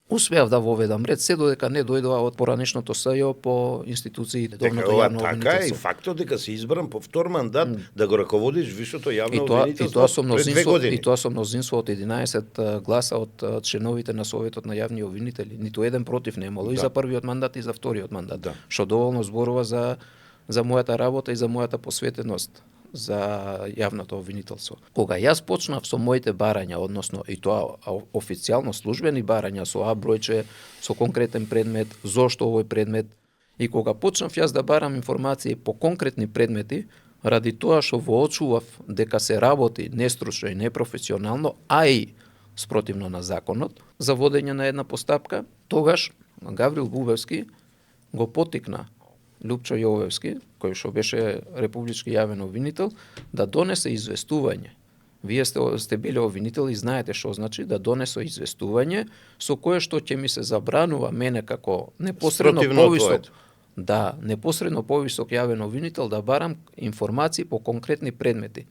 успеав да воведам ред, се додека не дојдоа од поранешното СЈО по институции Дека ова така е и фактот дека си избран по втор мандат да го раководиш висшето јавно обвинителство пред 2 години. И тоа со мнозинство од 11 гласа од членовите на Советот на јавни обвинители. Ниту еден против не имало и за првиот мандат и за вториот мандат. Што доволно зборува за мојата работа и за мојата посветеност за јавното обвинителство. Кога јас почнав со моите барања, односно и тоа официјално службени барања со бројче, со конкретен предмет, зошто овој предмет, и кога почнав јас да барам информации по конкретни предмети, ради тоа што воочував дека се работи нестручно и непрофесионално, а и спротивно на законот, за водење на една постапка, тогаш Гаврил Губевски го потикна Лупчо Јовевски, кој што беше републички јавен обвинител, да донесе известување. Вие сте били обвинител и знаете што значи да донесе известување со кое што ќе ми се забранува мене како непосредно повисок, непосредно повисок јавен обвинител да барам информации по конкретни предмети.